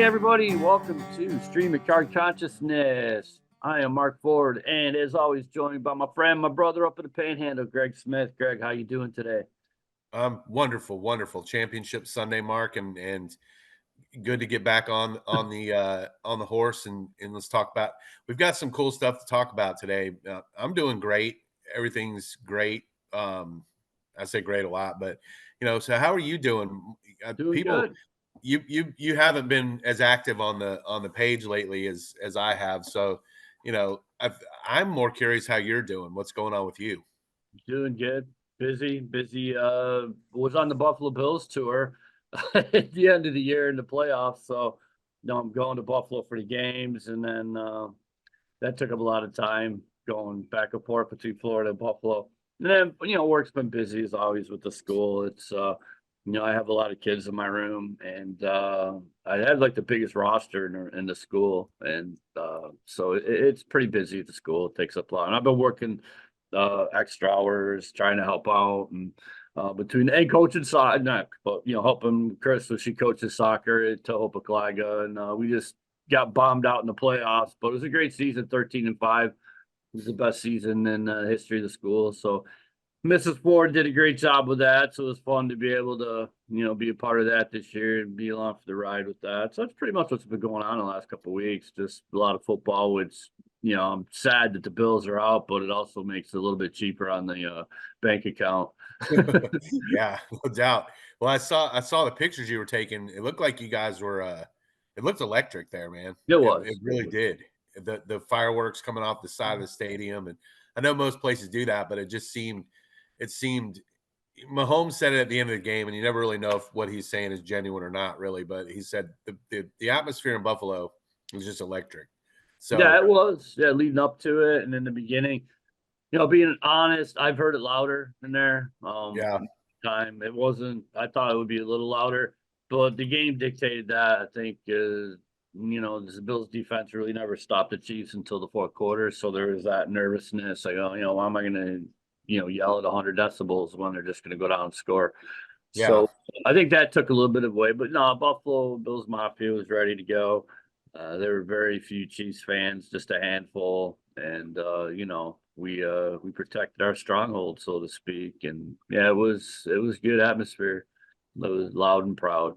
everybody, welcome to Stream of Card Consciousness. I am Mark Ford, and as always, joined by my friend, my brother up in the Panhandle, Greg Smith. Greg, how you doing today? Wonderful championship Sunday, Mark, and good to get back on the horse and let's talk about. We've got some cool stuff to talk about today. I'm doing great. Everything's great. I say great a lot, but so how are you doing? Doing People, good. you haven't been as active on the page lately as I have, so I'm more curious how you're doing. What's going on with you? Doing good. Busy. Was on the Buffalo Bills tour at the end of the year in the playoffs. So, I'm going to Buffalo for the games, and then that took up a lot of time going back and forth between Florida and Buffalo. And then, work's been busy as always with the school. It's I have a lot of kids in my room, and I had like the biggest roster in the school, and so it's pretty busy at the school. It takes up a lot, and I've been working extra hours trying to help out, and between and coaching soccer, not but helping Chris so she coaches soccer at Hoopaclaga, and we just got bombed out in the playoffs. But it was a great season, 13-5. It was the best season in the history of the school. So Mrs. Ford did a great job with that. So it was fun to be able to, be a part of that this year and be along for the ride with that. So that's pretty much what's been going on in the last couple of weeks. Just a lot of football, which, I'm sad that the Bills are out, but it also makes it a little bit cheaper on the bank account. Yeah, no doubt. Well, I saw the pictures you were taking. It looked like you guys were it looked electric there, man. It It was. It really was. did. The fireworks coming off the side of the stadium, and I know most places do that, but it seemed Mahomes said it at the end of the game, and you never really know if what he's saying is genuine or not, really. But he said the atmosphere in Buffalo was just electric. Yeah, So it was. Yeah, leading up to it. And in the beginning, being honest, I've heard it louder in there. yeah, Time it wasn't. I thought it would be a little louder, but the game dictated that. I think the Bills defense really never stopped the Chiefs until the fourth quarter, so there was that nervousness. Like, oh, why am I going to yell at 100 decibels when they're just going to go down and score? yeah. So I think that took a little bit away. But no, Buffalo Bills Mafia was ready to go. There were very few Chiefs fans, just a handful, and we protected our stronghold, so to speak. And yeah, it was good atmosphere. It was loud and proud.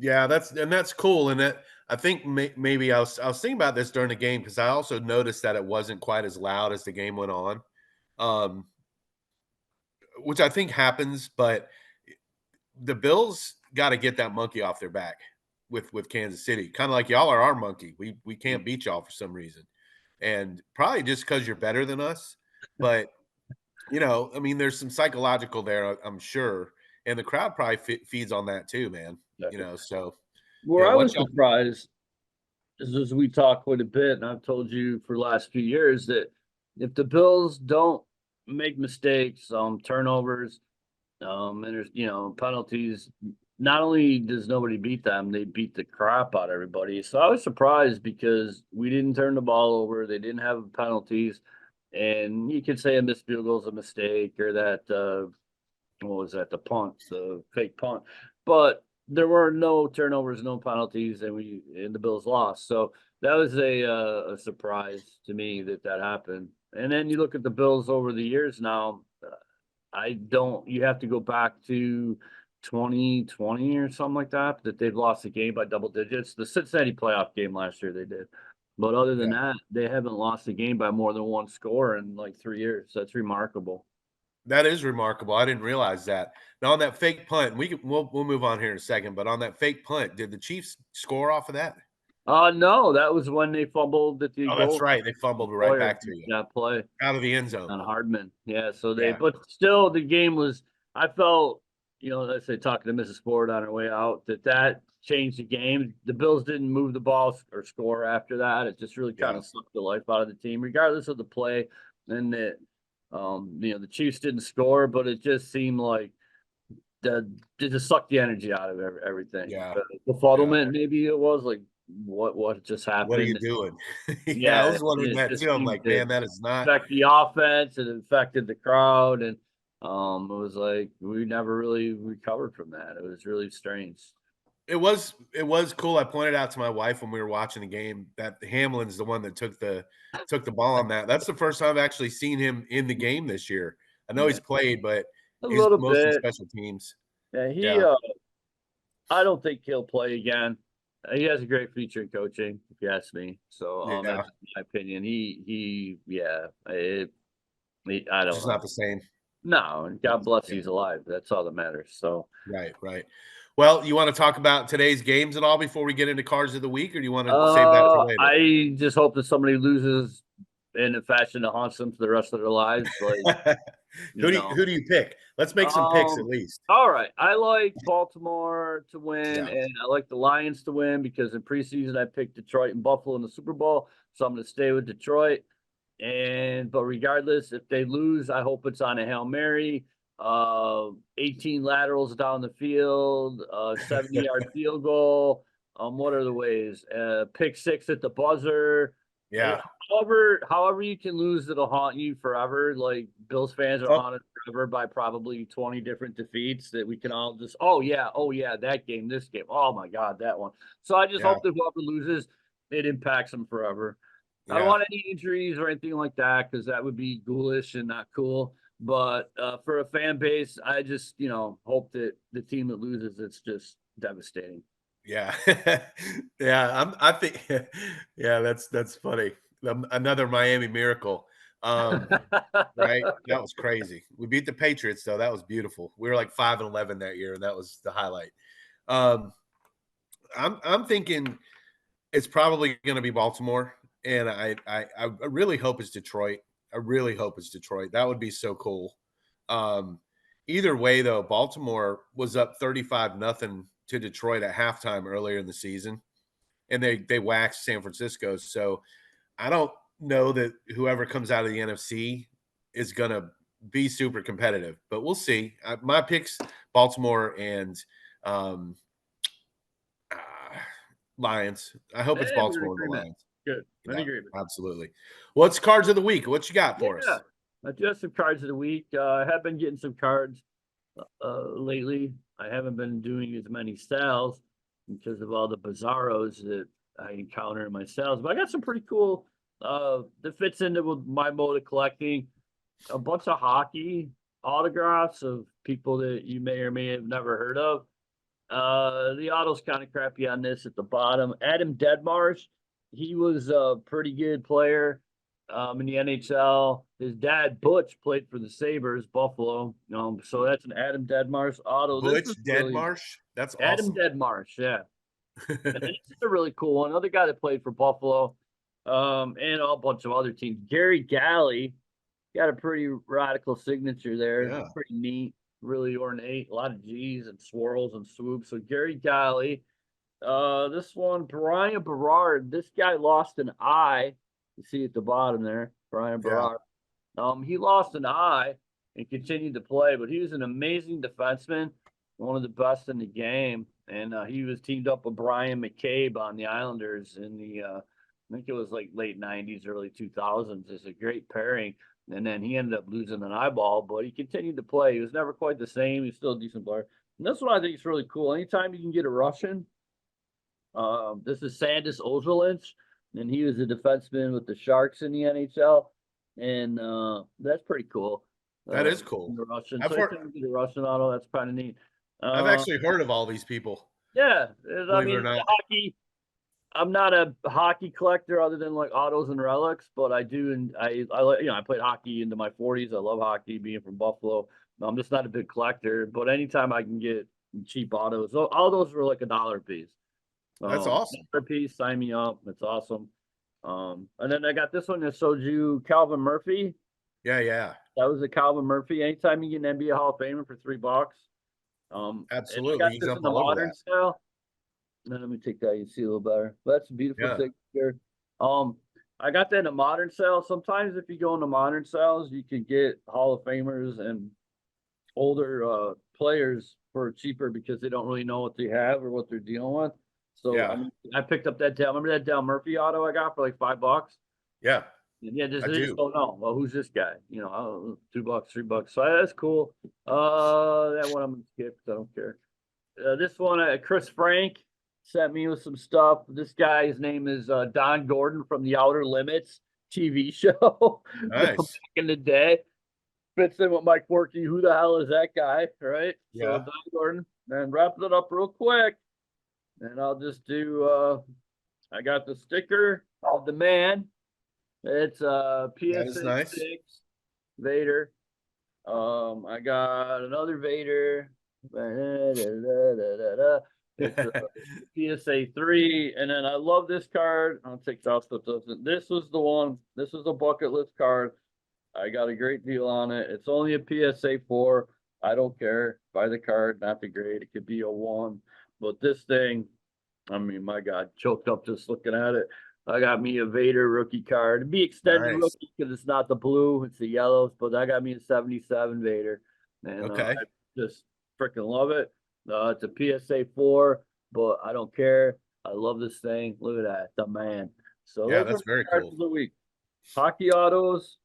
Yeah, that's cool, and that I think maybe I was thinking about this during the game because I also noticed that it wasn't quite as loud as the game went on, um, which I think happens. But the Bills got to get that monkey off their back with Kansas City, kind of like y'all are our monkey. We can't beat y'all for some reason, and probably just because you're better than us. But I mean, there's some psychological there, I'm sure, and the crowd probably feeds on that too, man. So Where I once was y'all. surprised is as we talk quite a bit, and I've told you for the last few years that if the Bills don't make mistakes, turnovers, and there's penalties. Not only does nobody beat them, they beat the crap out of everybody. So I was surprised because we didn't turn the ball over. They didn't have penalties, and you could say a missed field goal is a mistake or that what was that, the punt, the fake punt, but there were no turnovers, no penalties, and the Bills lost. So that was a surprise to me that happened. And then you look at the Bills over the years now. I don't. You have to go back to 2020 or something like that they've lost a game by double digits. The Cincinnati playoff game last year they did, but other than that, they haven't lost a game by more than one score in like 3 years. That's remarkable. That is remarkable. I didn't realize that. Now on that fake punt, we'll move on here in a second. But on that fake punt, did the Chiefs score off of that? No, that was when they fumbled at the Oh, that's goal. right. They fumbled right Boyer, back to you that play out of the end zone. on Hardman. Yeah, so Yeah, but still the game was. I felt, let's say talking to Mrs. Ford on her way out, that changed the game. The Bills didn't move the ball or score after that. It just really kind yeah, of sucked the life out of the team, regardless of the play. And the Chiefs didn't score, but it just seemed like it just sucked the energy out of everything. yeah, The yeah. befuddlement, maybe it was like what just What are you happened. doing? Yeah, I Yeah, was wondering it that just too. I'm seemed like, to man, that is not. affect the offense, it affected the crowd, and it was like we never really recovered from that. It was really strange. It was cool. I pointed out to my wife when we were watching the game that Hamlin's the one that took the ball on that. That's the first time I've actually seen him in the game this year. I know Yeah, he's played, but a he's little mostly bit. special teams. Yeah, Yeah, I don't think he'll play again. He has a great future in coaching, if you ask me. So, yeah, that's my opinion. Yeah, I don't just know. not the same. No, and Not God bless the same. he's alive. That's all that matters. So, Right, right. Well, you want to talk about today's games at all before we get into cards of the week, or do you want to save that for later? I just hope that somebody loses in a fashion that haunts them for the rest of their lives. Like, you know, Who do you pick? Let's make some picks at um, least. all right. I like Baltimore to win, Yeah. and I like the Lions to win because in preseason I picked Detroit and Buffalo in the Super Bowl. So I'm going to stay with Detroit. But regardless, if they lose, I hope it's on a Hail Mary. 18 laterals down the field, 70-yard field goal. What are the ways? Pick six at the buzzer. Eh, Yeah. however you can lose, it'll haunt you forever. Like Bills fans are Oh, haunted forever by probably 20 different defeats that we can all just, oh yeah, that game, this game. Oh my God, that one. So I just yeah. hope that whoever loses, it impacts them forever. I don't Yeah. want any injuries or anything like that because that would be ghoulish and not cool. But for a fan base, I just hope that the team that loses, it's just devastating. Yeah. Yeah, I think yeah, that's funny. Another Miami miracle. Right? That was crazy. We beat the Patriots, though. That was beautiful. We were like 5-11 that year, and that was the highlight. Um, I'm thinking it's probably gonna be Baltimore, and I really hope it's Detroit. I really hope it's Detroit. That would be so cool. Um, Either way, though, Baltimore was up 35 nothing to Detroit at halftime earlier in the season, and they waxed San Francisco. So I don't know that whoever comes out of the NFC is gonna be super competitive, but we'll see. My picks: Baltimore and um, ah, Lions. I hope it's Hey, we're in Baltimore and the agreement. Lions. Good. In Yeah, agreement. absolutely. What's cards of the week? What you got for Yeah. us? I do have some cards of the week. I have been getting some cards lately. I haven't been doing as many sales because of all the bizarros that I encounter in my sales, but I got some pretty cool that fits into with my mode of collecting. A bunch of hockey autographs of people that you may or may have never heard of. The auto's kind of crappy on this at the bottom. Adam Deadmarsh, he was a pretty good player in the NHL. His dad Butch played for the Sabres, Buffalo. So that's an Adam Deadmarsh auto. This Butch is really Deadmarsh. That's Adam awesome. Deadmarsh, yeah. And this is a really cool one. Another guy that played for Buffalo, and a bunch of other teams. Gary Galley got a pretty radical signature there. Yeah. Pretty neat, really ornate. A lot of G's and swirls and swoops. So Gary Galley. This one, Brian Berard. This guy lost an eye. You see at the bottom there, Brian Yeah. Berard. He lost an eye and continued to play, but he was an amazing defenseman, one of the best in the game. And he was teamed up with Brian McCabe on the Islanders in the I think it was like late '90s, early 2000s. It's a great pairing. And then he ended up losing an eyeball, but he continued to play. He was never quite the same. He's still a decent player. And that's what I think is really cool. Anytime you can get a Russian, this is Sandis Ozolins, and he was a defenseman with the Sharks in the NHL, and that's pretty cool. That is The cool. Russian, I've so heard anytime you get a Russian auto, that's kind of neat. I've Uh, actually heard of all these people, yeah, I believe it or mean, not. hockey. I'm not a hockey collector other than like autos and relics, but I do, and I like I played hockey into my 40s. I love hockey, being from Buffalo. I'm just not a big collector, but anytime I can get cheap autos, all those were like $1 a piece. That's awesome. Per piece, sign me up. It's awesome. And then I got this one that showed you Calvin Murphy. Yeah, yeah. That was a Calvin Murphy. Anytime you get an NBA Hall of Famer for $3. And I Absolutely. got He's this up in the all over modern that. style. And then let me take that. You see a little better. But that's a beautiful Yeah. signature. Um, I got that in a modern sale. Sometimes if you go into modern sales, you can get Hall of Famers and older players for cheaper because they don't really know what they have or what they're dealing with. So I Yeah. mean, I picked up that Remember that Del Murphy auto I got for like $5? Yeah. And yeah, I they just do. don't know. Well, who's this guy? $2, $3. So that's cool. That one I'm gonna skip 'cause I don't care. This one, Chris Frank sent me with some stuff. This guy's name is Don Gordon from the Outer Limits TV show back Nice. in the day. Fits in with my quirky, who the hell is that guy, right? So Yeah. Don Gordon, and wrapping it up real quick. And I'll just do, I got the sticker of the man. It's That is PSA nice. 6 Vader. I got another Vader. It's a PSA 3, and then I love this card. I'll take off stuff doesn't. This was the one. This is a bucket list card. I got a great deal on it. It's only a PSA 4. I don't care. Buy the card, not the grade. It could be a 1. But this thing, I mean, my God, choked up just looking at it. I got me a Vader rookie card. It'd be extended Nice. rookie because it's not the blue, it's the yellows, but I got me a 77 Vader. And Okay. I just freaking love it. It's a PSA 4, but I don't care. I love this thing. Look at that, the man. So Yeah, those that's are very my cards cool. of the week. Hockey autos,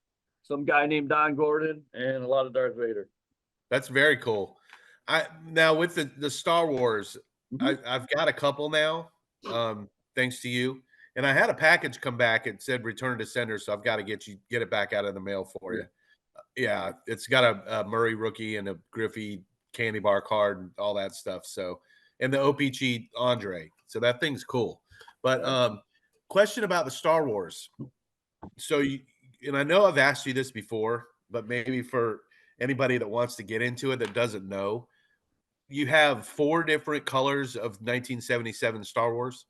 some guy named Don Gordon, and a lot of Darth Vader. That's very cool. I now with the Star Wars, Mhm. I've got a couple now, thanks to you. And I had a package come back. It said return to sender, so I've got to get it back out of the mail for you. Yeah, it's got a Murray rookie and a Griffey candy bar card and all that stuff. So, and the OPG Andre. So that thing's cool. But question about the Star Wars. So you, and I know I've asked you this before, but maybe for anybody that wants to get into it that doesn't know, you have 4 different colors of 1977 Star Wars.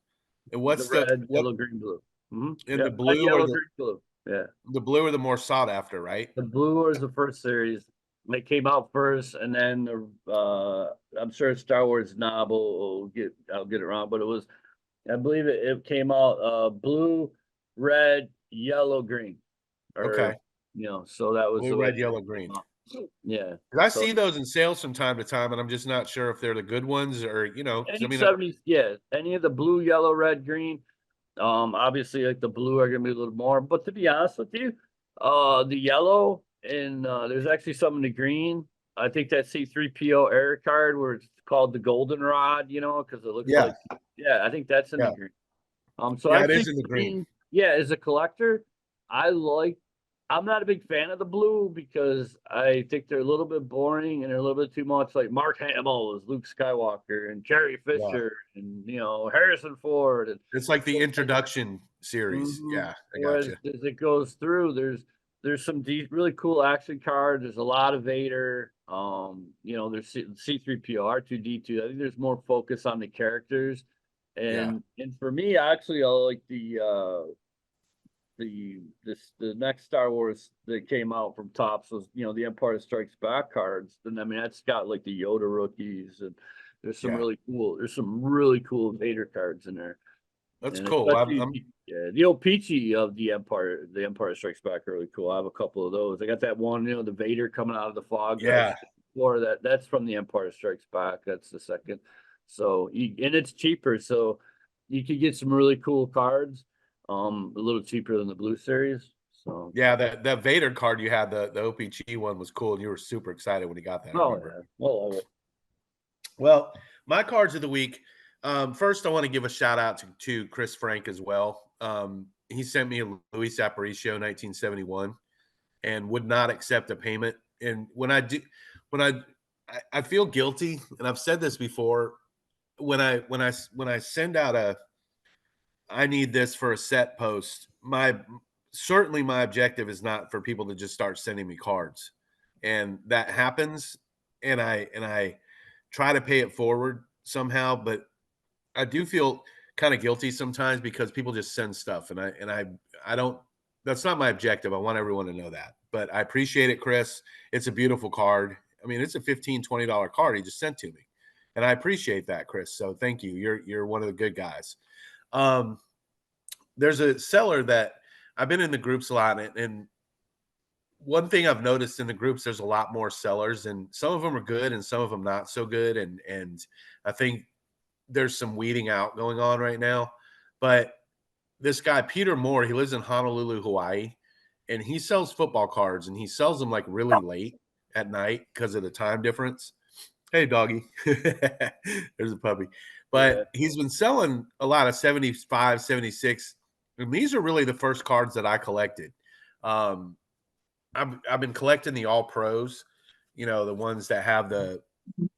And The what's the red, what yellow, green, blue. in Yeah, the red, blue or yellow, green, blue. Yeah. the blue or the more sought after, right? The blue was the first series. They came out first, and then I'm sure Star Wars Knob will I'll get it wrong, but it was I believe it came out blue, red, yellow, green, or Okay. so that was Blue, the way red, it yellow, came green. out. Yeah. 'Cause I So see those in sales from time to time, and I'm just not sure if they're the good ones or, because I any mean, 70s, yeah, any of the blue, yellow, red, green. Obviously, like the blue are gonna be a little more, but to be honest with you, the yellow and there's actually some in the green. I think that C3PO air card where it's called the goldenrod, because it looks yeah, like, yeah, I think that's in the yeah. green. So Yeah, I it is think in the green. green, yeah, as a collector, I like. I'm not a big fan of the blue because I think they're a little bit boring and they're a little bit too much like Mark Hamill as Luke Skywalker and Carrie Yeah. Fisher and Harrison Ford and It's like the so introduction series. Mhm. Yeah, I got Whereas you. as it goes through, there's some really cool action cards. There's a lot of Vader. There's C3PO, R2D2. I think there's more focus on the characters. Yeah. And for me, actually, I like the next Star Wars that came out from Topps was, the Empire Strikes Back cards. And I mean that's got like the Yoda rookies and Yeah. there's some really cool Vader cards in there. That's And cool. especially, yeah, the old Peachy of the Empire Strikes Back are really cool. I have a couple of those. I got that one, the Vader coming out of the fog that I Yeah. showed before. That's from the Empire Strikes Back. That's the second. So and it's cheaper, so you could get some really cool cards, a little cheaper than the Blue Series. So, Yeah, that Vader card you had, the OPG one was cool, and you were super excited when you got that, I oh remember. yeah, well, Well, my cards of the week. First, I want to give a shout out to Chris Frank as well. He sent me a Luis Aparicio 1971 and would not accept a payment. And when I feel guilty, and I've said this before, when I send out I need this for a set post, certainly my objective is not for people to just start sending me cards, and that happens, and I try to pay it forward somehow, but I do feel kind of guilty sometimes because people just send stuff, and I don't. That's not my objective. I want everyone to know that. But I appreciate it, Chris. It's a beautiful card. I mean, it's a $15-$20 card he just sent to me, and I appreciate that, Chris. So thank you. You're one of the good guys. Um, there's a seller that I've been in the groups a lot, and one thing I've noticed in the groups, there's a lot more sellers, and some of them are good, and some of them not so good, and I think there's some weeding out going on right now. But this guy, Peter Moore, he lives in Honolulu, Hawaii, and he sells football cards, and he sells them like really late at night because of the time difference. Hey, doggy. There's a puppy. Yeah. But he's been selling a lot of 75, 76, and these are really the first cards that I collected. Um, I've been collecting the All Pros, the ones that have the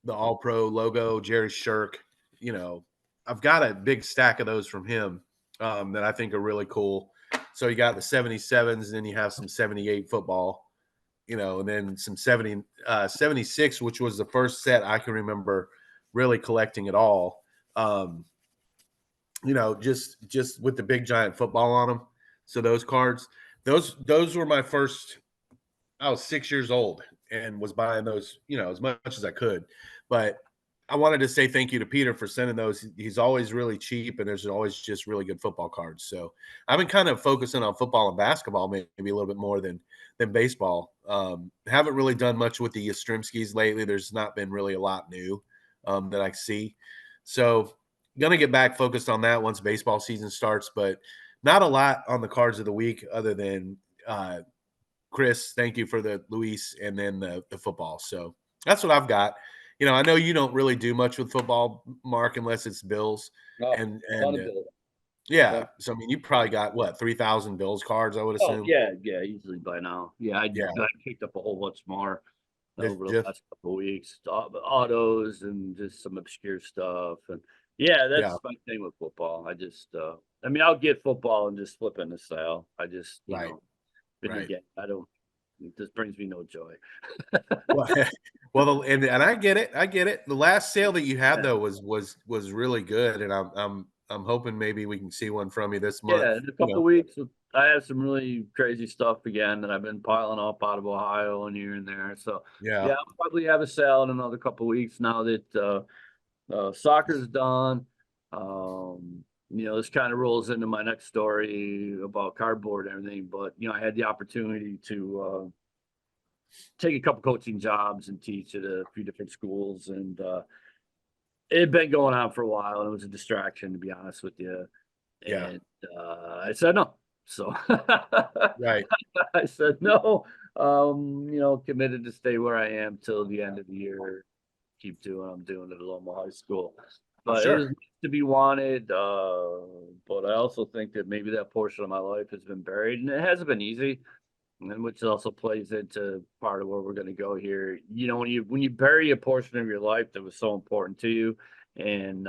All Pro logo, Jerry Shirk. You know, I've got a big stack of those from him that I think are really cool. So you got the 77s, and then you have some 78 football, and then some 76, which was the first set I can remember really collecting at all. Um, just with the big giant football on them. So those cards, those were my first. I was 6 years old and was buying those, as much as I could. But I wanted to say thank you to Peter for sending those. He's always really cheap, and there's always just really good football cards. So I've been kind of focusing on football and basketball, maybe a little bit more than baseball. Haven't really done much with the Yastrzemskis lately. There's not been really a lot new that I see. So gonna get back focused on that once baseball season starts, but not a lot on the cards of the week other than Chris, thank you for the Luis and then the football. So that's what I've got. I know you don't really do much with football, Mark, unless it's Bills. No, ton And of Bills. yeah, Yeah. so I mean, you probably got what 3,000 Bills cards, I would Oh assume. yeah, easily by now. Yeah, Yeah, I picked up a whole bunch more just, over the just last couple of weeks. Autos and just some obscure stuff. And yeah, yeah, that's my thing with football. I mean, I'll get football and just flip in the sale. I just, right, video right. game. I don't. It just brings me no joy. Well, and I get it, I get it. The last sale that you had Yeah. though was really good, and I'm hoping maybe we can see one from you this month. Yeah, in a couple of weeks, I have some really crazy stuff again that I've been piling up out of Ohio and here and there. So Yeah, yeah, I'll probably have a sale in another couple of weeks now that soccer's done. This kind of rolls into my next story about cardboard and everything. But I had the opportunity to take a couple coaching jobs and teach at a few different schools, and it had been going on for a while, and it was a distraction, to be honest with you. yeah, And I said no. So right. I said no. Committed to stay where I am till the end of the year. Keep doing what I'm doing at Loma High School. But it was Sure. nice to be wanted. But I also think that maybe that portion of my life has been buried, and it hasn't been easy. And which also plays into part of where we're going to go here. When you bury a portion of your life that was so important to you, and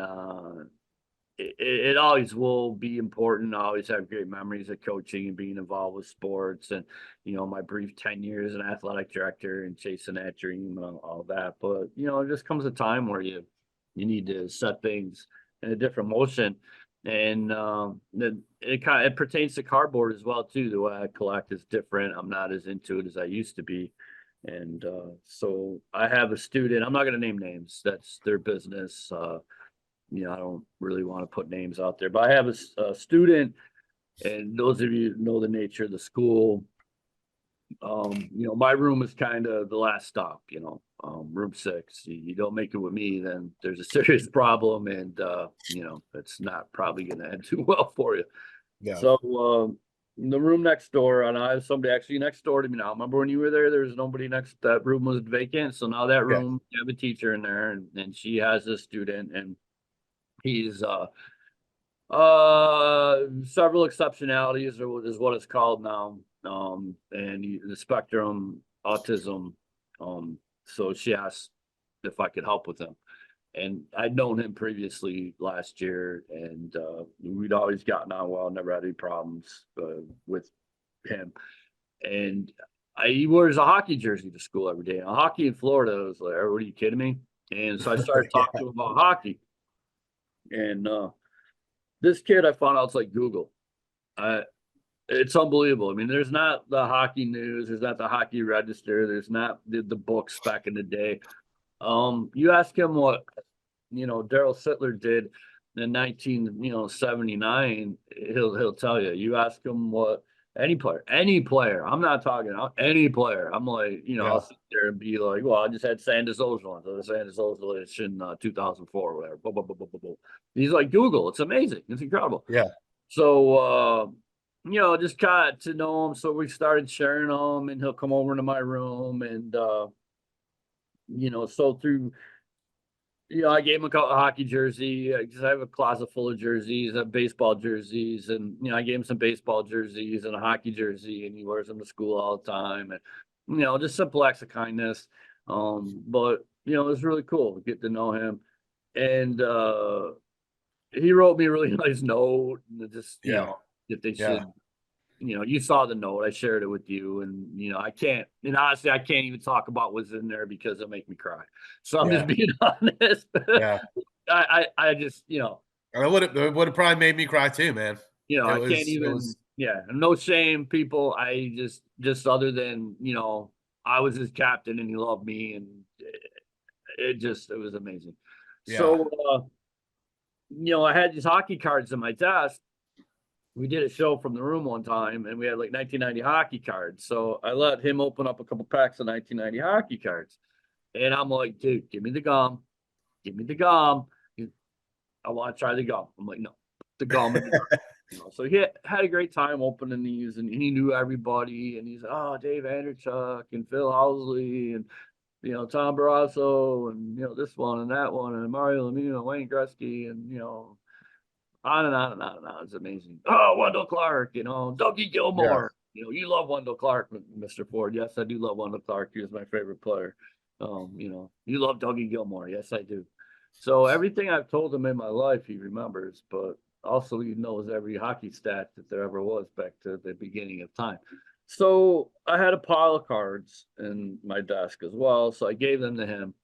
it always will be important. I always have great memories of coaching and being involved with sports, and my brief 10 years as an athletic director and chasing that dream and all that. But it just comes a time where you need to set things in a different motion, and it pertains to cardboard as well too. The way I collect is different. I'm not as into it as I used to be. And so I have a student. I'm not going to name names. That's their business. I don't really want to put names out there, but I have a student, and those of you who know the nature of the school, my room is kind of the last stop, room 6. You don't make it with me, then there's a serious problem, and it's not probably going to end too well for you. Yeah. So, in the room next door, and I have somebody actually next door to me now. Remember when you were there was nobody next, that room was vacant. So now that Yeah. room, you have a teacher in there, and she has a student, and he's several exceptionalities is what it's called now. And the spectrum autism. So she asked if I could help with him. And I'd known him previously last year, and we'd always gotten on well, never had any problems with him. And he wears a hockey jersey to school every day. Now, hockey in Florida was like, what are you kidding me? And so I started talking to him about hockey. And this kid, I found out, it's like Google. It's unbelievable. I mean, there's not the hockey news, there's not the hockey register, there's not the books back in the day. You ask him what Daryl Sittler did in 1979, he'll tell you. You ask him what any player. I'm not talking any player. I'm like, Yeah. I'll sit there and be like, well, I just had Sanders Ozil, so the Sanders Ozil in 2004 or whatever. Blah, blah, blah, blah, blah, blah. He's like, Google. It's amazing. It's incredible. Yeah. So, just got to know him. So we started sharing them, and he'll come over to my room, and so through I gave him a hockey jersey because I have a closet full of jerseys, baseball jerseys, and I gave him some baseball jerseys and a hockey jersey, and he wears them to school all the time, and just simple acts of kindness. But it was really cool to get to know him, and he wrote me a really nice note, and just Yeah. that they Yeah. should. You saw the note. I shared it with you, and I can't. And honestly, I can't even talk about what's in there because it'll make me cry. So I'm just Yeah. being honest. Yeah. I just, And it would have probably made me cry too, man. I can't It even. was Yeah, no shame, people. I just other than I was his captain and he loved me, and it was amazing. yeah. So I had these hockey cards in my desk. We did a show from the room one time and we had like 1990 hockey cards. So I let him open up a couple packs of 1990 hockey cards. And I'm like, dude, give me the gum. Give me the gum. I want to try the gum. I'm like, no, the gum. So he had a great time opening these and he knew everybody. And he's, oh, Dave Andrechuk and Phil Housley and, Tom Barrasso and, this one and that one and Mario Lemieux, Wayne Gretzky and, on and on and on and on. It's amazing. Oh, Wendell Clark, Dougie Yeah. Gilmore. You love Wendell Clark, Mr. Ford. Yes, I do love Wendell Clark. He was my favorite player. You love Dougie Gilmore. Yes, I do. So everything I've told him in my life, he remembers, but also he knows every hockey stat that there ever was back to the beginning of time. So I had a pile of cards in my desk as well. So I gave them to him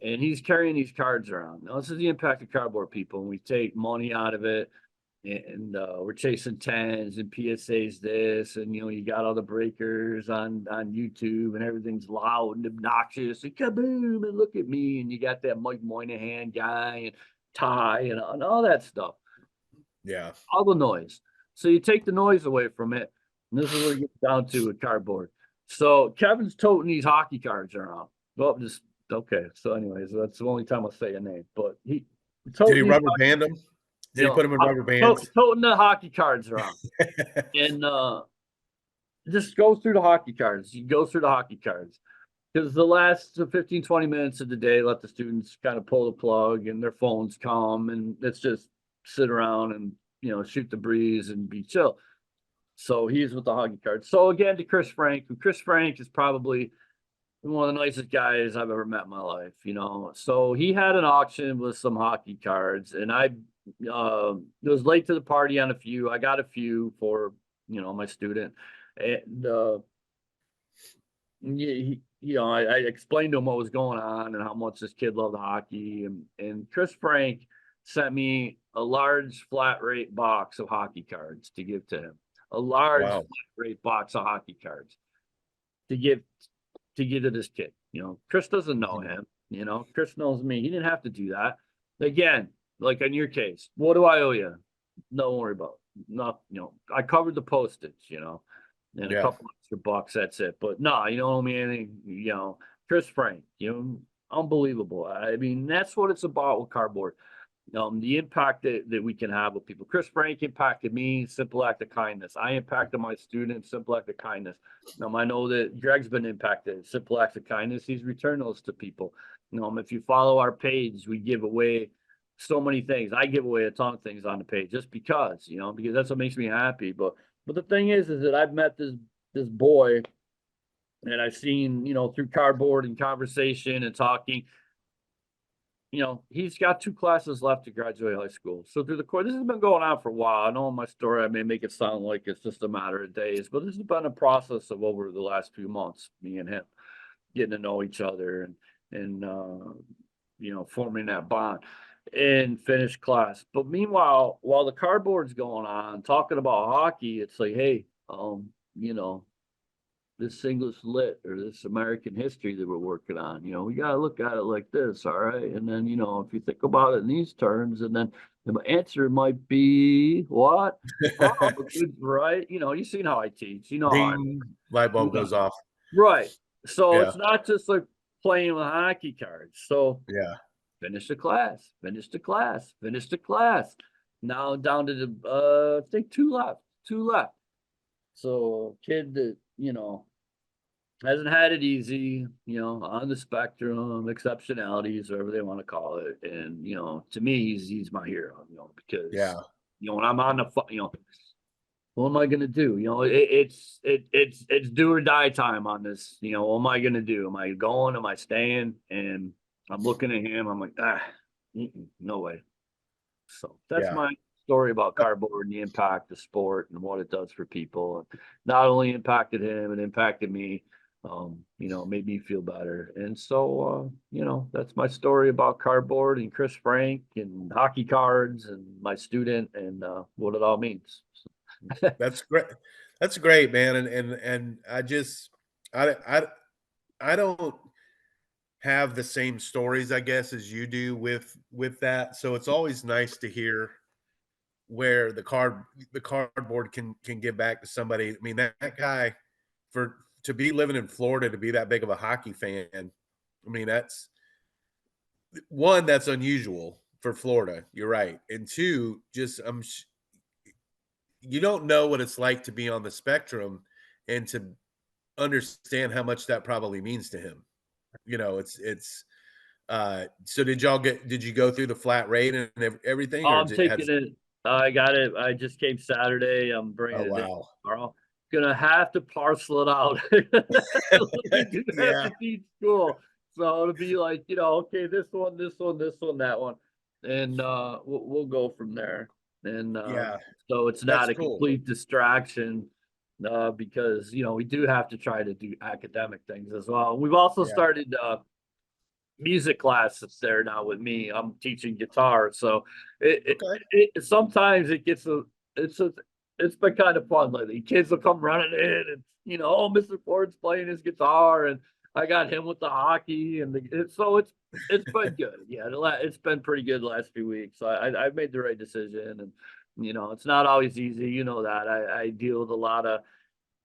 and he's carrying these cards around. Now, this is the impact of cardboard, people. And we take money out of it, and we're chasing tens and PSAs this, and you got all the breakers on YouTube, and everything's loud and obnoxious, and kaboom, and look at me, and you got that Mike Moynihan guy and Ty and all that stuff, Yeah. all the noise. So you take the noise away from it, and this is where it gets down to with cardboard. So Kevin's toting these hockey cards around. Well, just okay. So, anyways, that's the only time I'll say a name. But he Did he toting these, rubber band them? Did he put them in rubber bands? toting the hockey cards around, and just go through the hockey cards. You go through the hockey cards because the last 15, 20 minutes of the day, let the students kind of pull the plug and their phones come, and let's just sit around and shoot the breeze and be chill. So he's with the hockey cards. So again, to Chris Frank, Chris Frank is probably one of the nicest guys I've ever met in my life, So he had an auction with some hockey cards, and I was late to the party on a few. I got a few for my student, and I explained to him what was going on and how much this kid loved hockey, and Chris Frank sent me a large flat rate box of hockey cards to give to him, a large Wow. flat rate box of hockey cards to give to this kid. Chris doesn't know him. Chris knows me. He didn't have to do that. Again, like in your case, what do I owe you? Don't worry about it. Not, I covered the postage, and a Yeah. couple extra bucks. That's it. But no, you don't owe me anything. Chris Frank, unbelievable. I mean, that's what it's about with cardboard. The impact that we can have with people. Chris Frank impacted me, simple act of kindness. I impacted my students, simple act of kindness. I know that Greg's been impacted, simple acts of kindness. He's returned those to people. If you follow our page, we give away so many things. I give away a ton of things on the page just because that's what makes me happy. But the thing is that I've met this boy, and I've seen through cardboard and conversation and talking. He's got 2 classes left to graduate high school. So through the course, this has been going on for a while. I know in my story, I may make it sound like it's just a matter of days, but this has been a process of over the last few months, me and him getting to know each other and forming that bond and finish class. But meanwhile, while the cardboard's going on, talking about hockey, it's like, hey, this English lit or this American history that we're working on. We got to look at it like this, all right? And then, if you think about it in these terms, and then the answer might be what? Oh, right? You've seen how I teach. Ding, light bulb goes off. Right. So Yeah. it's not just like playing with hockey cards. So Yeah. finish the class, finish the class, finish the class. Now down to the, I think 2 left. So kid that, hasn't had it easy, on the spectrum, exceptionalities, whatever they want to call it. And, to me, he's my hero, because, Yeah. when I'm on the, what am I gonna do? It's do or die time on this. What am I gonna do? Am I going? Am I staying? And I'm looking at him. I'm like, no way. So that's Yeah. my story about cardboard and the impact of sport and what it does for people. And not only impacted him, it impacted me. Made me feel better. And so, that's my story about cardboard and Chris Frank and hockey cards and my student and what it all means. That's great. That's great, man. And I just I I don't have the same stories, I guess, as you do with that. So it's always nice to hear where the cardboard can give back to somebody. I mean, that guy, for to be living in Florida, to be that big of a hockey fan, I mean, that's one, that's unusual for Florida. You're right. And two, just you don't know what it's like to be on the spectrum and to understand how much that probably means to him. It's so did you go through the flat rate and everything, or I'm did it had taking it. I got it. I just came Saturday. I'm oh, bringing it in wow. tomorrow. Gonna have to parcel it out. We do have Yeah, to teach school. So it'll be like, okay, this one, this one, this one, that one. And we'll go from there. And yeah, so it's that's not a cool. complete distraction, because we do have to try to do academic things as well. We've also Yeah, started music classes there now with me. I'm teaching guitar, so okay. sometimes it gets it's a it's been kind of fun lately. Kids will come running in and oh, Mr. Ford's playing his guitar and I got him with the hockey and so it's been good. Yeah, it's been pretty good the last few weeks. So I've made the right decision and it's not always easy. You know that I deal with a lot of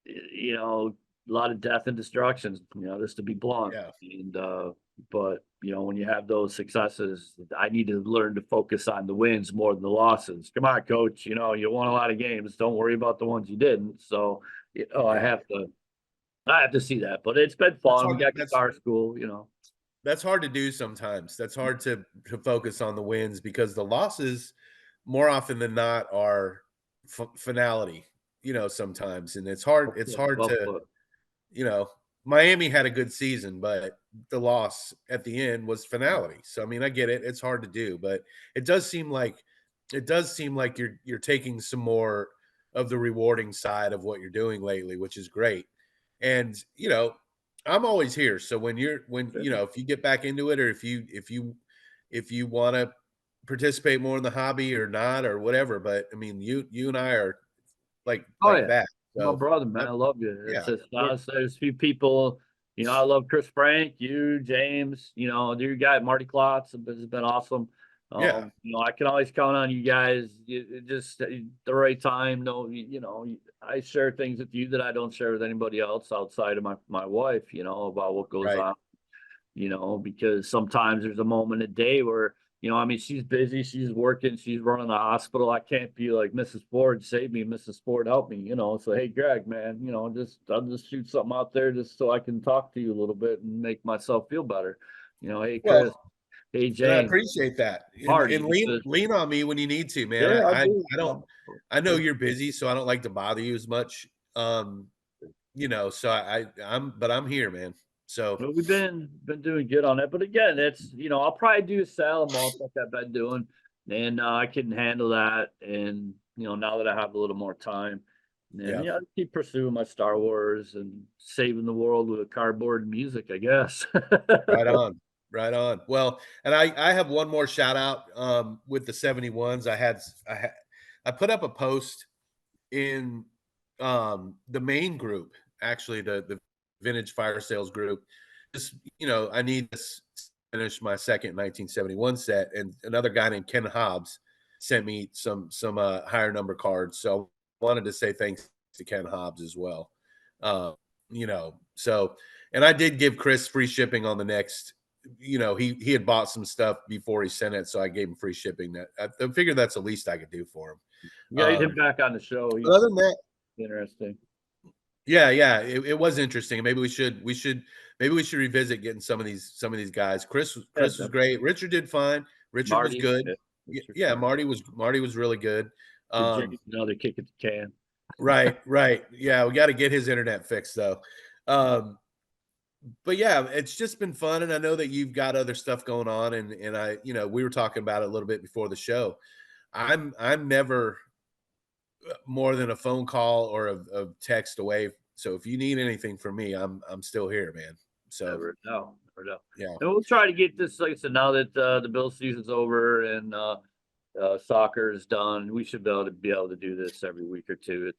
you know, a lot of death and destruction, just to be blunt. Yeah, And but when you have those successes, I need to learn to focus on the wins more than the losses. Come on, coach, you won a lot of games. Don't worry about the ones you didn't. So, yeah. I have to see that. But it's been That's fun. We hard got guitar school. that's hard to do sometimes. That's hard to focus on the wins because the losses, more often than not, are finality, sometimes, and it's hard Well to, put. you know, Miami had a good season, but the loss at the end was finality. So I mean, I get it. It's hard to do, but it does seem like you're taking some more of the rewarding side of what you're doing lately, which is great. And I'm always here. So if you get back into it, or if you want to participate more in the hobby or not or whatever, but I mean, you and I are Oh like yeah. that. My So brother, man, I, I love you. It's yeah, just honestly, there's a few people, I love Chris Frank, you, James, your guy Marty Klotz has been awesome. yeah. I can always count on you guys. Just the right time. No, I share things with you that I don't share with anybody else outside of my wife. About what goes Right. on. Because sometimes there's a moment a day where, I mean, she's busy, she's working, she's running the hospital. I can't be like, Mrs. Ford, save me, Mrs. Ford, help me, So, hey, Greg, man, I'll just shoot something out there just so I can talk to you a little bit and make myself feel better. Hey, Well, Chris, hey, and I James, appreciate that. And Marty, lean on me when you need to, man. yeah, I do. I don't I know you're busy, so I don't like to bother you as much. So but I'm here, man. So Well, we've been doing good on that, but again, it's I'll probably do a sell a month like I've been doing, and I can handle that. And now that I have a little more time, and yeah, I keep pursuing my Star Wars and saving the world with cardboard music, I guess. right on. Right on. Well, and I have one more shout out with the 71s. I put up a post in the main group, actually the vintage fire sales group. Just I need to finish my second 1971 set, and another guy named Ken Hobbs sent me some higher number cards. So I wanted to say thanks to Ken Hobbs as well. uh, so, and I did give Chris free shipping on the next. He had bought some stuff before he sent it, so I gave him free shipping. That I figured that's the least I could do for him. Get him back on the show. But He's other than that, interesting. Yeah, it was interesting. Maybe we should revisit getting some of these guys. Yeah, Chris was great. Richard did fine. Richard was Marty, good. yeah, Richard Yeah, Martin. Marty was really good. Give Um, James another kick at the can. right. Yeah, we got to get his internet fixed though. Um, but yeah, it's just been fun, and I know that you've got other stuff going on, and I, we were talking about it a little bit before the show. I'm never more than a phone call or a text away. So if you need anything from me, I'm still here, man. So Never know, never know. yeah, And we'll try to get this, like I said, now that the Bills season's over and soccer is done, we should be able to do this every week or two at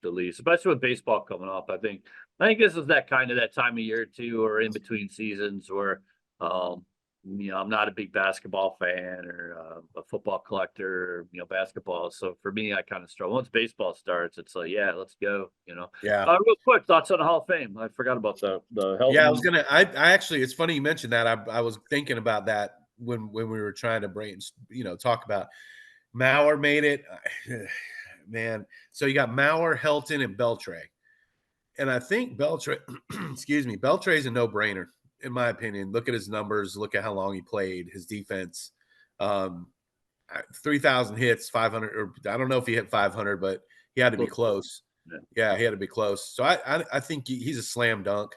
the least, especially with baseball coming up. I think this is that time of year too, or in between seasons where um I'm not a big basketball fan or a football collector, basketball. So for me, I kind of struggle. Once baseball starts, it's like, yeah, let's go. yeah, Real quick, thoughts on the Hall of Fame. I forgot about the yeah. I was Helton. gonna. I actually. It's funny you mentioned that. I was thinking about that when we were trying to talk about Mauer made it. Man, so you got Mauer, Helton, and Beltray, and I think Beltray. excuse me, Beltray's a no brainer in my opinion. Look at his numbers. Look at how long he played. His defense. Um, 3,000 hits, 500, or I don't know if he hit 500, but he had to be close. Yeah. Yeah, he had to be close. So I think he's a slam dunk.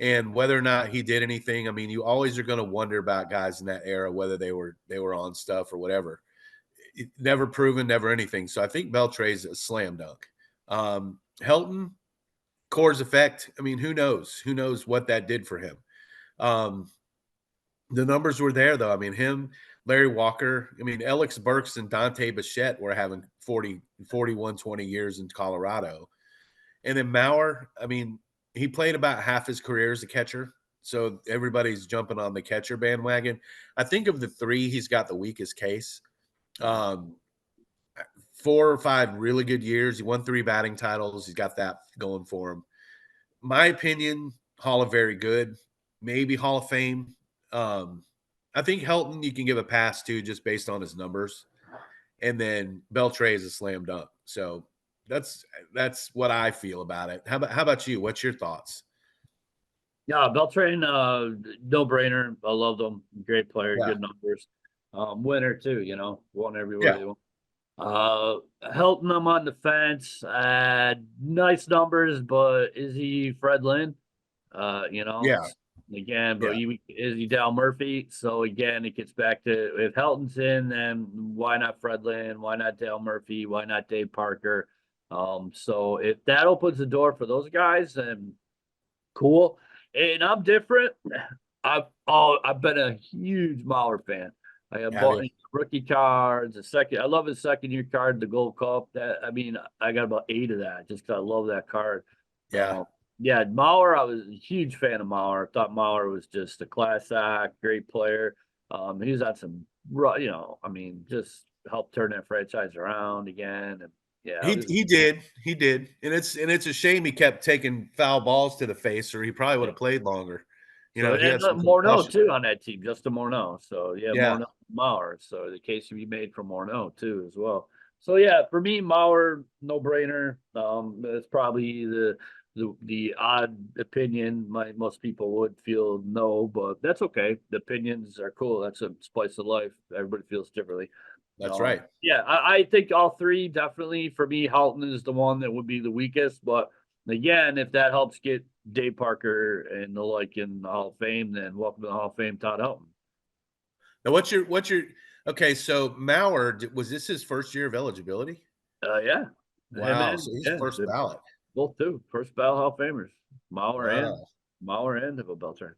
And whether or not he did anything, I mean, you always are going to wonder about guys in that era, whether they were on stuff or whatever. Never proven, never anything. So I think Beltre's a slam dunk. Helton, Coors effect. I mean, who knows? Who knows what that did for him? Um, the numbers were there though. I mean, him, Larry Walker, I mean, Alex Burks and Dante Bichette were having 40, 41, 20 years in Colorado. And then Mauer, I mean, he played about half his career as a catcher. So everybody's jumping on the catcher bandwagon. I think of the three, he's got the weakest case. Um, 4 or 5 really good years. He won 3 batting titles. He's got that going for him. My opinion, Hall of Very Good, maybe Hall of Fame. I think Helton you can give a pass to just based on his numbers, and then Beltre is a slam dunk. So that's what I feel about it. How about you? What's your thoughts? Yeah, Beltran, no brainer. I love them. Great player, Yeah, good numbers. Winner too, won everywhere yeah, they won. Helton, I'm on the fence. Nice numbers, but is he Fred Lynn? yeah, Again, but yeah, is he Dal Murphy? So again, it gets back to if Helton's in, then why not Fred Lynn? Why not Dale Murphy? Why not Dave Parker? So if that opens the door for those guys, then cool. And I'm different. I've been a huge Mauer fan. I have have bought you? rookie cards, a second. I love his second year card, the Gold Cup. I got about 8 of that just 'cause I love that card. Yeah, Yeah, Mauer, I was a huge fan of Mauer. I thought Mauer was just a class act, great player. He was on some, just helped turn that franchise around again. And yeah, it was, he did, and it's a shame he kept taking foul balls to the face, or he probably would yeah. have played longer. So He and had some Morneau concussion. too on that team, Justin Morneau. So yeah, Yeah, Morneau, Mauer. So the case to be made for Morneau too as well. So yeah, for me, Mauer, no brainer. It's probably the odd opinion. Most people would feel no, but that's okay. The opinions are cool. That's a spice of life. Everybody feels differently. that's right. Yeah, I think all three definitely. For me, Halton is the one that would be the weakest. But again, if that helps get Dave Parker and the like in the Hall of Fame, then welcome to the Hall of Fame, Todd Helton. Now, what's your okay? So Mauer, was this his first year of eligibility? Yeah, him Wow, and so he's yeah, first ballot. both two first ballot Hall of Famers, Mauer and Wow. Beltran.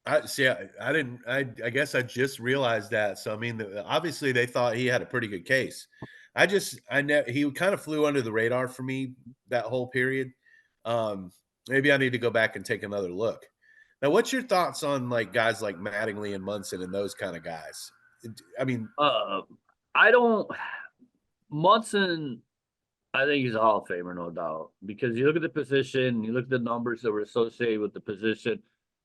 I see. I didn't. I guess I just realized that. So I mean, obviously they thought he had a pretty good case. He kind of flew under the radar for me that whole period. Maybe I need to go back and take another look. Now, what's your thoughts on like guys like Mattingly and Munson and those kind of guys? I mean, Uh, I don't Munson. I think he's a Hall of Famer, no doubt, because you look at the position, you look at the numbers that were associated with the position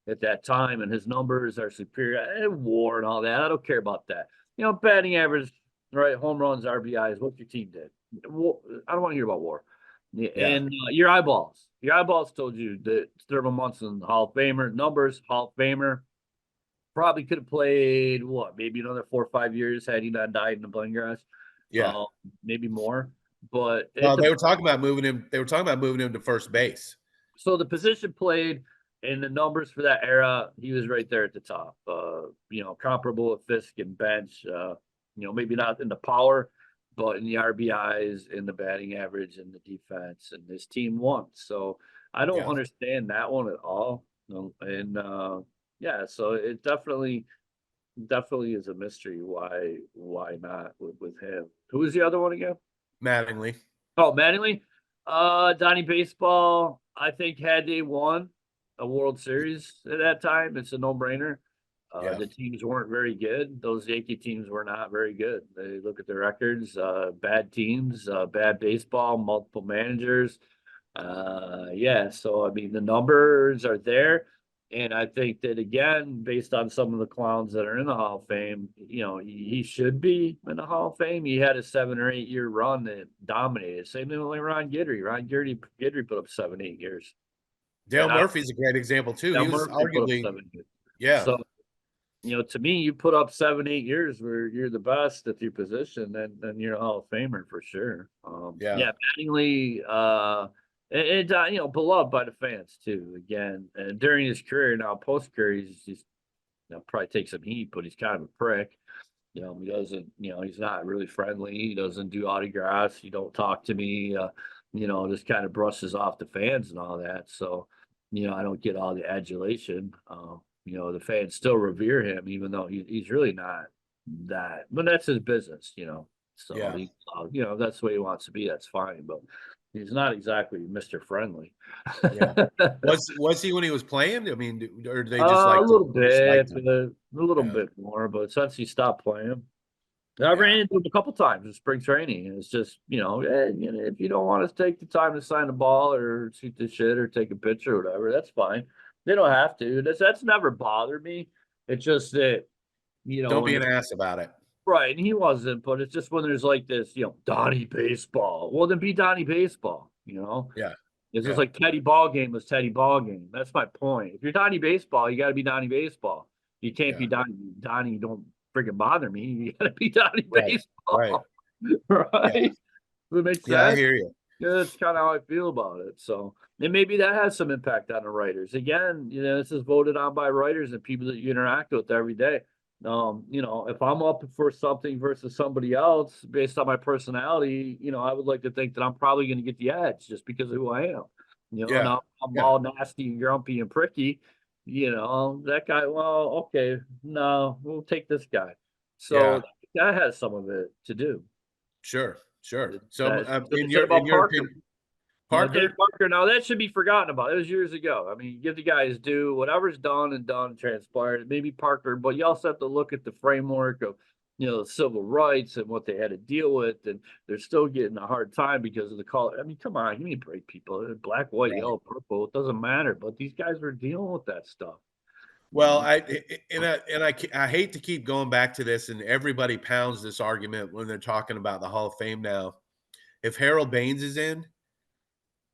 at that time, and his numbers are superior. And WAR and all that, I don't care about that. Batting average, right? Home runs, RBIs. What your team did. I don't want to hear about WAR. Yeah, Yeah. and your eyeballs told you that Thurman Munson, Hall of Famer, numbers, Hall of Famer, probably could have played what, maybe another 4 or 5 years had he not died in the plane crash, Yeah. maybe more. But Well, it's they were talking about moving him. They were talking about moving him to first base. so the position played and the numbers for that era, he was right there at the top. Comparable with Fisk and Bench. Maybe not in the power, but in the RBIs, in the batting average, and the defense, and his team won. So I don't Yeah. understand that one at all. No, and yeah, so it definitely is a mystery why not with him. Who was the other one again? Mattingly. Oh, Mattingly. Donnie Baseball, I think had they won a World Series at that time, it's a no-brainer. Yeah. The teams weren't very good. Those Yankee teams were not very good. They look at their records, bad teams, bad baseball, multiple managers. Yeah, so I mean the numbers are there. And I think that again, based on some of the clowns that are in the Hall of Fame, he should be in the Hall of Fame. He had a 7 or 8 year run that dominated. Same thing with Ron Guidry. Ron Guidry put up 7, 8 years. Dale And Murphy's a great example too. Dale He was Murphy put up arguably, 7 years. yeah, So, to me, you put up 7, 8 years where you're the best at your position, then you're a Hall of Famer for sure. Yeah. Yeah, Mattingly, beloved by the fans too. Again, and during his career, now post career, he's probably take some heat, but he's kind of a prick. He doesn't, he's not really friendly. He doesn't do autographs. You don't talk to me. Just kind of brushes off the fans and all that. So, I don't get all the adulation. The fans still revere him, even though he's really not that. But that's his business. So Yeah. that's the way he wants to be. That's fine. But he's not exactly Mr. Friendly. Yeah. Was he when he was playing? I mean, or they just A like little just liked bit, him? a little Yeah. bit more, but since he stopped playing, I Yeah. ran into him a couple times in spring training. And it's just, if you don't want to take the time to sign the ball or shoot the shit or take a picture or whatever, that's fine. They don't have to. That's never bothered me. It's just that, Don't be when an ass about it. right, and he wasn't, but it's just when there's like this, Donnie Baseball. Well, then be Donnie Baseball, Yeah. It's just Yeah. like Teddy Ballgame was Teddy Ballgame. That's my point. If you're Donnie Baseball, you got to be Donnie Baseball. You can't be Yeah. Donnie. Don't freaking bother me. You got to be Donnie Right. Baseball. Right. Right? Does it make Yeah, I sense? hear you. Yeah, that's kind of how I feel about it. So, and maybe that has some impact on the writers. Again, this is voted on by writers and people that you interact with every day. If I'm up for something versus somebody else based on my personality, I would like to think that I'm probably going to get the edge just because of who I am. Yeah. Now I'm Yeah. all nasty and grumpy and pricky. That guy, well, okay, no, we'll take this guy. So that has some of it to do. Sure. Sure. That's So, what they in said your about Parker. opinion, Dave Parker, Parker, now that should be forgotten about. It was years ago. I mean, give the guys due. Whatever's done and done transpired. Maybe Parker, but you also have to look at the framework of, civil rights and what they had to deal with, and they're still getting a hard time because of the color. I mean, come on, give me a break, people. Black, white, Right. yellow, purple. It doesn't matter. But these guys were dealing with that stuff. well, I hate to keep going back to this, and everybody pounds this argument when they're talking about the Hall of Fame now. If Harold Baines is in,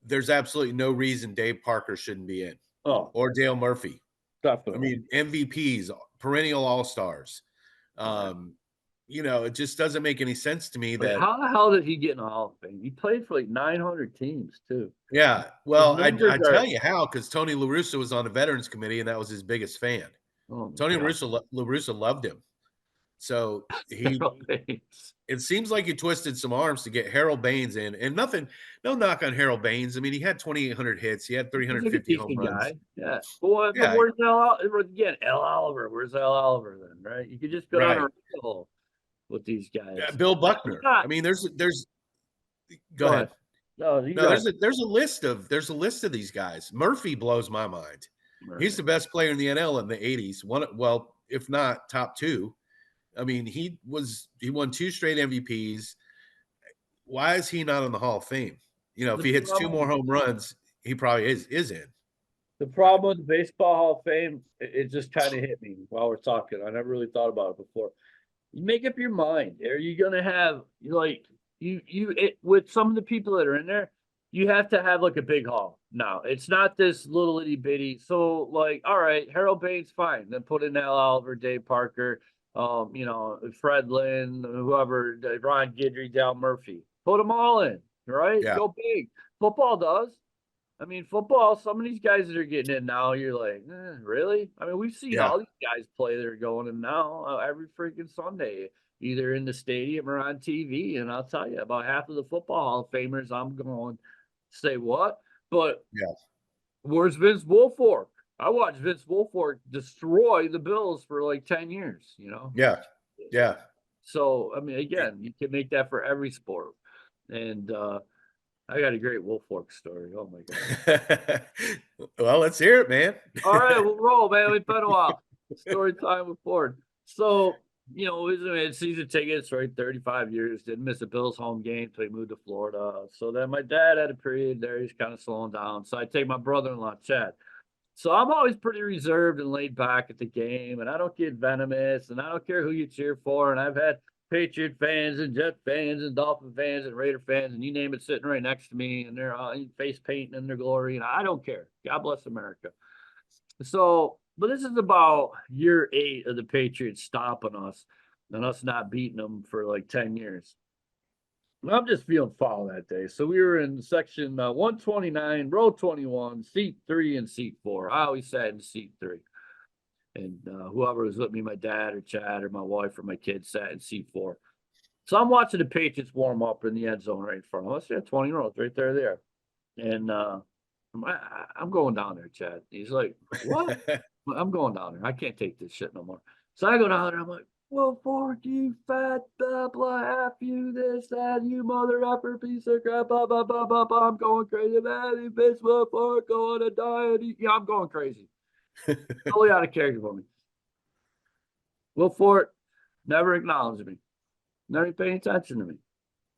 there's absolutely no reason Dave Parker shouldn't be in, Oh, or Dale Murphy. I definitely. mean, MVPs, perennial All-Stars. It just doesn't make any sense to me But that. how the hell did he get in the Hall of Fame? He played for like 900 teams too. Yeah, well, I numbers tell are- you how, because Tony La Russa was on the Veterans Committee, and that was his biggest fan. Oh, my Tony La God. Russa loved him. So it seems like he twisted some arms to get Harold Baines in, and no knock on Harold Baines. I mean, he had 2,800 hits, he had He's a 350 home decent runs. guy. Yeah. Well, Yeah. but where's L Oliver? Where's L Oliver then? Right? You could just go down a Right. rabbit hole with these guys. Bill Buckner. I mean, there's. Go ahead. No, there's a list of these guys. Murphy blows my mind. Right. He's the best player in the NL in the 80s. Well, if not top two. I mean, he won 2 straight MVPs. Why is he not in the Hall of Fame? If he hits 2 more home runs, he probably is in. The problem with the Baseball Hall of Fame, it just kind of hit me while we're talking. I never really thought about it before. You make up your mind. Are you gonna have with some of the people that are in there? you have to have like a big hall. No, it's not this little itty bitty. So like, all right, Harold Baines, fine. Then put in Al Oliver, Dave Parker, Fred Lynn, whoever, Ron Guidry, Dal Murphy. Put them all in, right? Yeah. Go big. Football does. I mean, football, some of these guys that are getting in now, you're like, really? I mean, we've seen Yeah. all these guys play that are going in now every freaking Sunday, either in the stadium or on TV. And I'll tell you, about half of the football Hall of Famers, I'm going, say what? But Yeah. where's Vince Wilfork? I watched Vince Wilfork destroy the Bills for like 10 years, Yeah. Yeah. So, I mean, again, you can make that for every sport. And I got a great Wilfork story. Oh my God. Well, let's hear it, man. All right, we'll roll, man. We've been a while. Story time with Ford. So, we had season tickets, right? 35 years, didn't miss a Bills home game till he moved to Florida. So then my dad had a period there, he's kind of slowing down. So I take my brother-in-law, Chad. So I'm always pretty reserved and laid back at the game, and I don't get venomous, and I don't care who you cheer for. And I've had Patriot fans and Jet fans and Dolphin fans and Raider fans, and you name it, sitting right next to me, and they're all face painting in their glory, and I don't care. God bless America. So, but this is about year 8 of the Patriots stopping us and us not beating them for like 10 years. I'm just feeling foul that day. So we were in section 129, row 21, seat 3 and seat 4. I always sat in seat 3. And whoever was with me, my dad or Chad or my wife or my kids, sat in seat 4. So I'm watching the Patriots warm up in the end zone right in front of us. Yeah, 20 rows right there. And I'm going down there, Chad. He's like, what? I'm going down there. I can't take this shit no more. So I go down there. I'm like, Wilfork, you fat blah blah, F you, this, that, you mother effer piece of crap, blah, blah, blah, blah, blah. I'm going crazy, man. You bitch, Wilfork, going to die. Yeah, I'm going crazy. Totally out of character for me. Wilfork never acknowledged me, never paying attention to me.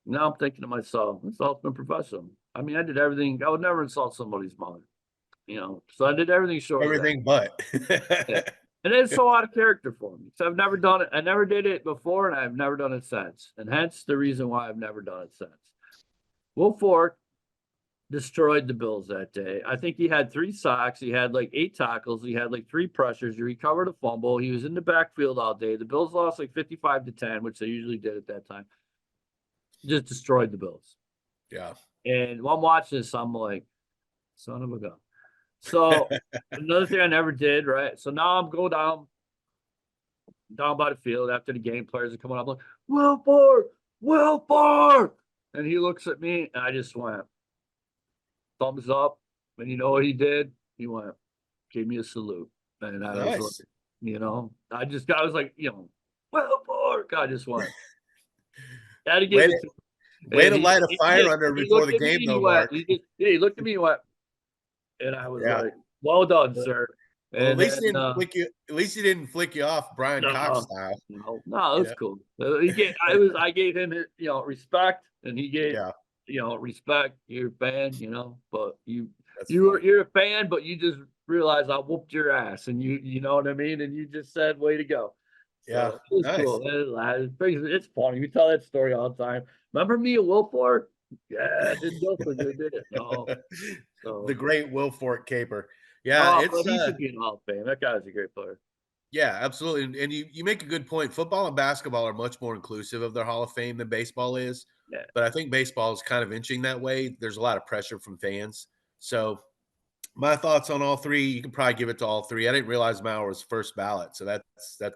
Now I'm thinking to myself, insult's professional. I mean, I did everything. I would never insult somebody's mother, so I did everything short of that. Everything but. Yeah. And it's so out of character for me. So I've never done it. I never did it before, and I've never done it since. And hence the reason why I've never done it since. Wilfork destroyed the Bills that day. I think he had 3 sacks. He had like 8 tackles. He had like 3 pressures. He recovered a fumble. He was in the backfield all day. The Bills lost like 55-10, which they usually did at that time. Just destroyed the Bills. Yeah. And while I'm watching this, I'm like, son of a gun. So another thing I never did, right? So now I'm going down by the field after the game. Players are coming up. I'm like, Wilfork. And he looks at me, and I just went, thumbs up. And you know what he did? He went, gave me a salute. And I was like, I was like, Wilfork. I just went. Had to give it to Way to light a fire under before the game, though, Mark. He looked at me and went, and I was like, well done, sir. Well, at least he didn't flick you off Brian Cox style. No, it was cool. I gave him respect, and he gave respect. You're a fan, but you're a fan, but you just realized I whooped your ass, and you know what I mean, and you just said, way to go. Yeah, so it was nice. Cool. It's funny. We tell that story all the time. Remember me and Wilfork? Yeah, it didn't go so good, did it? No. So, the great Wilfork caper. Yeah, he should be in Hall of Fame. That guy's a great player. Yeah, absolutely. And you make a good point. Football and basketball are much more inclusive of their Hall of Fame than baseball is. Yeah. But I think baseball is kind of inching that way. There's a lot of pressure from fans. So my thoughts on all 3, you can probably give it to all 3. I didn't realize Mauer was first ballot, so that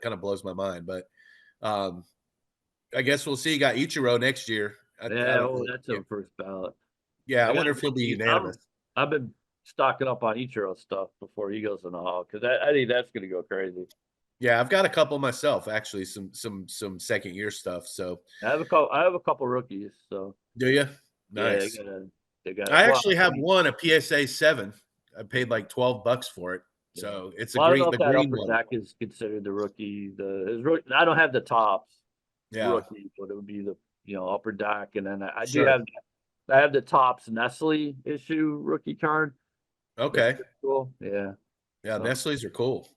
kind of blows my mind. But I guess we'll see. You got Ichiro next year. That's a first ballot. Yeah, I wonder if he'll be unanimous. I've been stocking up on Ichiro stuff before he goes in the Hall, because I think that's going to go crazy. Yeah, I've got a couple myself, actually, some second year stuff. So I have a couple rookies. So do you? Nice. Yeah, I actually have one, a PSA 7. I paid like $12 for it. So it's the green one. Zach is considered the rookie. I don't have the tops. Yeah. Rookie, but it would be the upper deck, and then I have the tops Nestle issue rookie card. Okay. Cool. Yeah. Yeah, so, Nestle's are cool.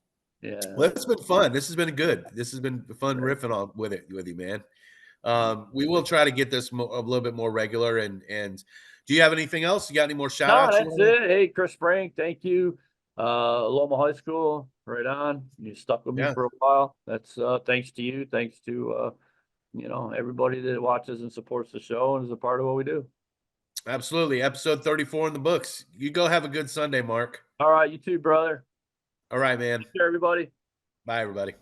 Yeah. Well, it's been fun. This has been good. This has been fun riffing on with you, man. We will try to get this a little bit more regular. And do you have anything else? You got any more shout No, outs? that's it. Hey, Chris Frank, thank you. Loma High School, right on. You stuck with me Yeah. for a while. That's thanks to you. Thanks to everybody that watches and supports the show and is a part of what we do. Absolutely. Episode 34 in the books. You go have a good Sunday, Mark. All right, you too, brother. All right, man. Take care, everybody. Bye, everybody.